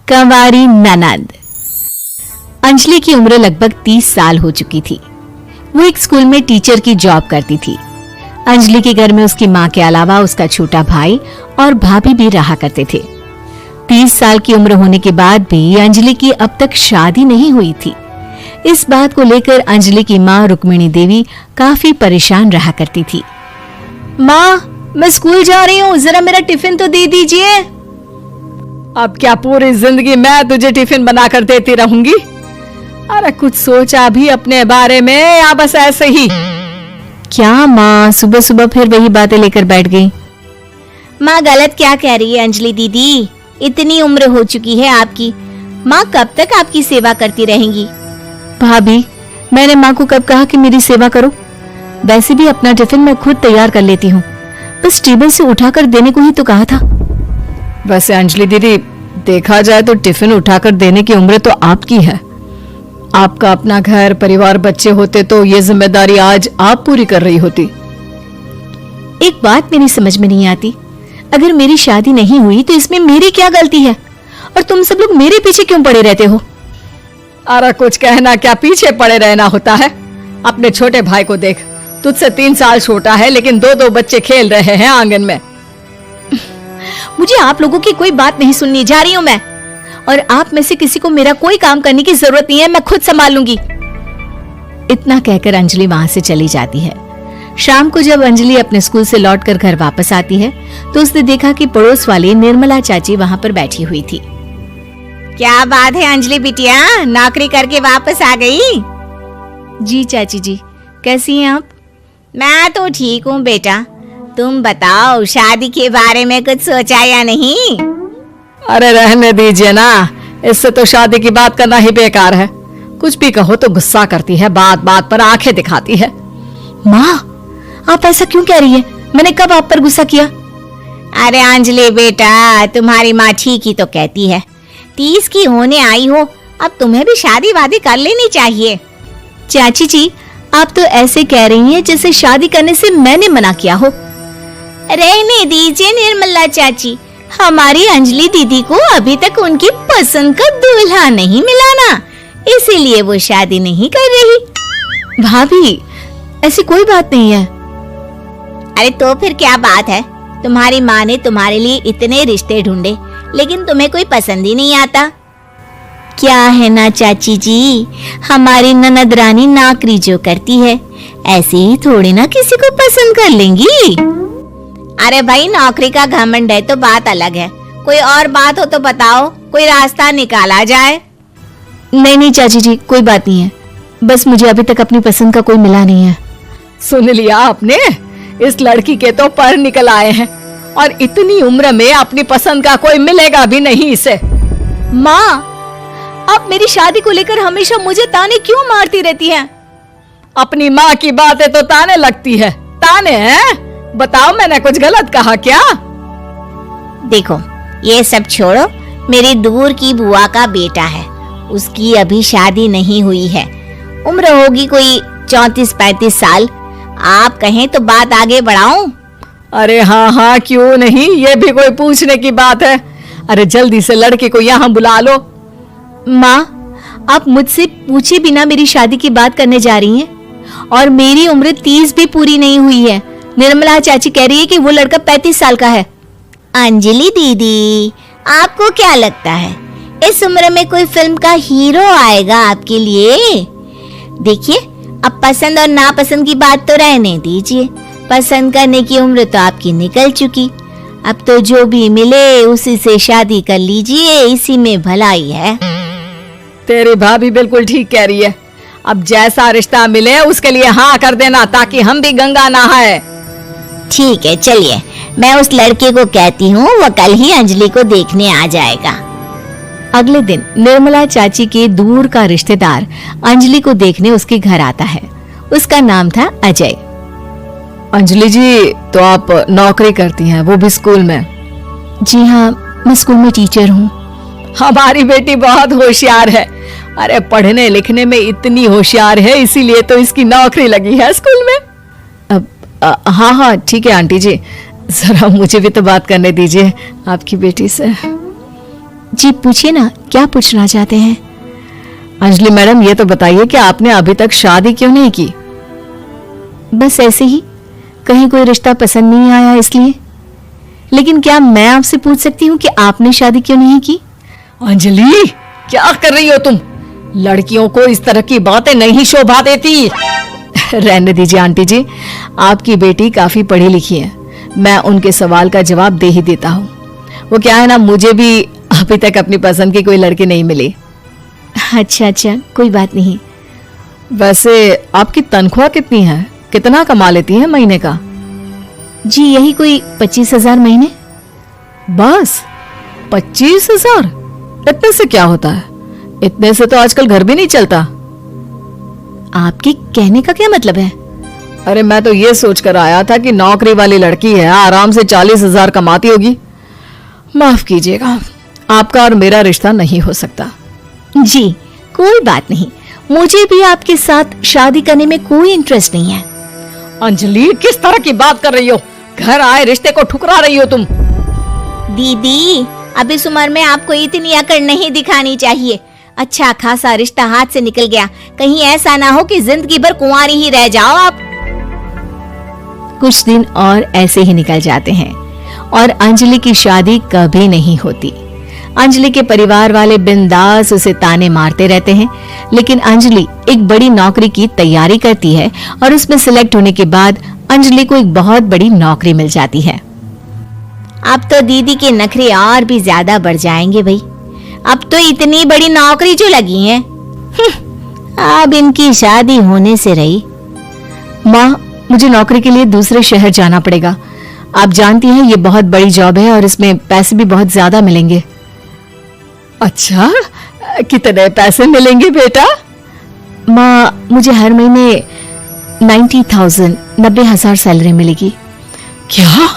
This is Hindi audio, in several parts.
कंवारी ननद। अंजलि की उम्र लगभग 30 साल हो चुकी थी। वो एक स्कूल में टीचर की जॉब करती थी। अंजलि के घर में उसकी माँ के अलावा उसका छोटा भाई और भाभी भी रहा करते थे। 30 साल की उम्र होने के बाद भी अंजलि की अब तक शादी नहीं हुई थी। इस बात को लेकर अंजलि की माँ रुक्मिणी देवी काफी परेशान रहा करती थी। माँ, मैं स्कूल जा रही हूँ, जरा मेरा टिफिन तो दे दीजिए। अब क्या पूरी जिंदगी मैं तुझे टिफिन बनाकर देती रहूंगी? अरे कुछ सोचा भी अपने बारे में या बस ऐसे ही? क्या माँ, सुबह सुबह फिर वही बातें लेकर बैठ गई। माँ गलत क्या कह रही है अंजलि दीदी? इतनी उम्र हो चुकी है आपकी, माँ कब तक आपकी सेवा करती रहेंगी? भाभी, मैंने माँ को कब कहा कि मेरी सेवा करो? वैसे भी अपना टिफिन मैं खुद तैयार कर लेती हूँ, बस टेबल से उठाकर देने को ही तो कहा था। वैसे अंजलि दीदी, देखा जाए तो टिफिन उठाकर देने की उम्र तो आपकी है। आपका अपना घर परिवार बच्चे होते तो ये जिम्मेदारी आज आप पूरी कर रही होती। एक बात मेरी समझ में नहीं आती, अगर मेरी शादी नहीं हुई तो इसमें मेरी क्या गलती है और तुम सब लोग मेरे पीछे क्यों पड़े रहते हो? अरे कुछ कहना क्या पीछे पड़े रहना होता है? अपने छोटे भाई को देख, तुझसे 3 साल छोटा है लेकिन 2-2 बच्चे खेल रहे हैं आंगन में। मुझे आप लोगों की कोई बात नहीं सुननी, जा रही हूं मैं। और आप में से किसी को मेरा कोई काम करने की जरूरत नहीं है, मैं खुद संभाल लूंगी। इतना कहकर अंजलि वहां से चली जाती है। शाम को जब अंजलि अपने स्कूल से लौटकर घर वापस आती है तो उसने देखा कि पड़ोस वाली निर्मला चाची वहां पर बैठी हुई थी। क्या बात है अंजलि बिटिया, नौकरी करके वापस आ गई? जी चाची जी, कैसी हैं आप? मैं तो ठीक हूँ बेटा, तुम बताओ शादी के बारे में कुछ सोचा या नहीं? अरे रहने दीजिए ना, इससे तो शादी की बात करना ही बेकार है। कुछ भी कहो तो गुस्सा करती है, बात बात पर आंखें दिखाती है। माँ, आप ऐसा क्यों कह रही है? मैंने कब आप पर गुस्सा किया? अरे अंजलि बेटा, तुम्हारी माँ ठीक ही तो कहती है। 30 की होने आई हो, अब तुम्हें भी शादी वादी कर लेनी चाहिए। चाची जी, आप तो ऐसे कह रही हैं जैसे शादी करने से मैंने मना किया हो। रहने दीजिए निर्मला चाची, हमारी अंजलि दीदी को अभी तक उनकी पसंद का दूल्हा नहीं मिला ना, इसीलिए वो शादी नहीं कर रही। भाभी, ऐसी कोई बात नहीं है। अरे तो फिर क्या बात है? तुम्हारी माँ ने तुम्हारे लिए इतने रिश्ते ढूंढे लेकिन तुम्हें कोई पसंद ही नहीं आता। क्या है ना चाची जी, हमारी ननद रानी नौकरी जो करती है ऐसे ही थोड़ी ना किसी को पसंद कर लेंगी। अरे भाई, नौकरी का घमंड है तो बात अलग है, कोई और बात हो तो बताओ, कोई रास्ता निकाला जाए। नहीं चाची जी, कोई बात नहीं है, बस मुझे अभी तक अपनी पसंद का कोई मिला नहीं है। सुन लिया आपने, इस लड़की के तो पर निकल आए हैं और इतनी उम्र में अपनी पसंद का कोई मिलेगा भी नहीं इसे। माँ, आप मेरी शादी को लेकर हमेशा मुझे ताने क्यों मारती रहती हैं? अपनी माँ की बातें तो ताने लगती है। ताने हैं? बताओ, मैंने कुछ गलत कहा क्या? देखो, ये सब छोड़ो, मेरी दूर की बुआ का बेटा है, उसकी अभी शादी नहीं हुई है, उम्र होगी कोई 34-35 साल। आप कहें तो बात आगे बढ़ाऊं? अरे हाँ, क्यों नहीं, ये भी कोई पूछने की बात है। अरे जल्दी से लड़के को यहाँ बुला लो। माँ, आप मुझसे पूछे बिना मेरी शादी की बात करने जा रही हैं और मेरी उम्र 30 भी पूरी नहीं हुई है। निर्मला चाची कह रही है कि वो लड़का 35 साल का है। अंजलि दीदी, आपको क्या लगता है इस उम्र में कोई फिल्म का हीरो आएगा आपके लिए? देखिए, अब पसंद और नापसंद की बात तो रहने दीजिए, पसंद करने की उम्र तो आपकी निकल चुकी। अब तो जो भी मिले उसी से शादी कर लीजिए, इसी में भलाई है। तेरी भाभी बिल्कुल ठीक कह रही है। अब जैसा रिश्ता मिले उसके लिए हाँ कर देना, ताकि हम भी गंगा नहाए। ठीक है, चलिए मैं उस लड़के को कहती हूँ, वो कल ही अंजलि को देखने आ जाएगा। अगले दिन निर्मला चाची के दूर का रिश्तेदार अंजलि को देखने उसके घर आता है। उसका नाम था अजय। अंजलि जी, तो आप नौकरी करती हैं, वो भी स्कूल में? जी हाँ, मैं स्कूल में टीचर हूँ। हमारी बेटी बहुत होशियार है। अरे पढ़ने लिखने में इतनी होशियार है, इसीलिए तो इसकी नौकरी लगी है स्कूल में। हाँ ठीक है आंटी जी, जरा मुझे भी तो बात करने दीजिए आपकी बेटी से। जी पूछिए ना, क्या पूछना चाहते हैं? अंजलि मैडम, ये तो बताइए कि आपने अभी तक शादी क्यों नहीं की? बस ऐसे ही, कहीं कोई रिश्ता पसंद नहीं आया इसलिए। लेकिन क्या मैं आपसे पूछ सकती हूँ कि आपने शादी क्यों नहीं की? अंजलि, क्या कर रही हो तुम? लड़कियों को इस तरह की बातें नहीं शोभा देती। रहने दीजिए आंटी जी, आपकी बेटी काफी पढ़ी लिखी है, मैं उनके सवाल का जवाब दे ही देता हूँ। वो क्या है ना, मुझे भी अभी तक अपनी पसंद की कोई लड़की नहीं मिली। अच्छा अच्छा, कोई बात नहीं। वैसे आपकी तनख्वाह कितनी है? कितना कमा लेती हैं महीने का? जी यही कोई 25,000 महीने। बस 25,000? इतने से क्या होता है? इतने से तो आजकल घर भी नहीं चलता। आपके कहने का क्या मतलब है? अरे मैं तो ये सोचकर आया था कि नौकरी वाली लड़की है, आराम से 40,000 कमाती होगी। माफ कीजिएगा, आपका और मेरा रिश्ता नहीं हो सकता। जी कोई बात नहीं, मुझे भी आपके साथ शादी करने में कोई इंटरेस्ट नहीं है। अंजलि, किस तरह की बात कर रही हो? घर आए रिश्ते को ठुकरा रही हो तुम। दीदी, अब इस उम्र में आपको इतनी अकड़ नहीं दिखानी चाहिए। अच्छा खासा रिश्ता हाथ से निकल गया, कहीं ऐसा ना हो कि जिंदगी भर कुंवारी ही रह जाओ आप। कुछ दिन और ऐसे ही निकल जाते हैं और अंजलि की शादी कभी नहीं होती। अंजलि के परिवार वाले बिंदास उसे ताने मारते रहते हैं, लेकिन अंजलि एक बड़ी नौकरी की तैयारी करती है और उसमें सिलेक्ट होने के बाद अंजलि को एक बहुत बड़ी नौकरी मिल जाती है। अब तो दीदी के नखरे और भी ज्यादा बढ़ जाएंगे भाई। अब तो इतनी बड़ी नौकरी जो लगी है, अब इनकी शादी होने से रही। माँ, मुझे नौकरी के लिए दूसरे शहर जाना पड़ेगा। आप जानती हैं ये बहुत बड़ी जॉब है और इसमें पैसे भी बहुत ज्यादा मिलेंगे। अच्छा, कितने पैसे मिलेंगे बेटा? माँ, मुझे हर महीने 90,000 सैलरी मिलेगी। क्या?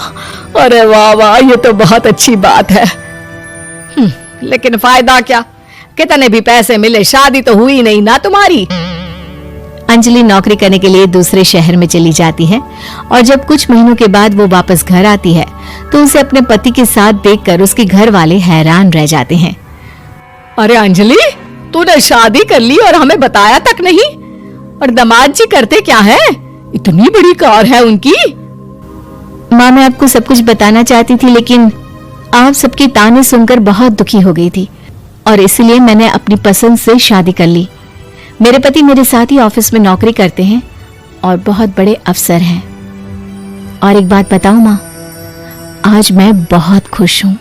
अरे वाह वाह, ये तो बहुत अच्छी बात है। लेकिन फायदा क्या? कितने भी पैसे मिले, शादी तो हुई नहीं ना तुम्हारी। अंजलि नौकरी करने के लिए दूसरे शहर में चली जाती है और जब कुछ महीनों के बाद वो वापस घर आती है तो उसे अपने पति के साथ देखकर उसके घर वाले हैरान रह जाते हैं। अरे अंजलि, तूने शादी कर ली और हमें बताया तक नहीं। और दामाद जी करते क्या है? इतनी बड़ी कार है उनकी। माँ, मैं आपको सब कुछ बताना चाहती थी, लेकिन आप सबके ताने सुनकर बहुत दुखी हो गई थी और इसलिए मैंने अपनी पसंद से शादी कर ली। मेरे पति मेरे साथ ही ऑफिस में नौकरी करते हैं और बहुत बड़े अफसर हैं। और एक बात बताऊं माँ, आज मैं बहुत खुश हूँ।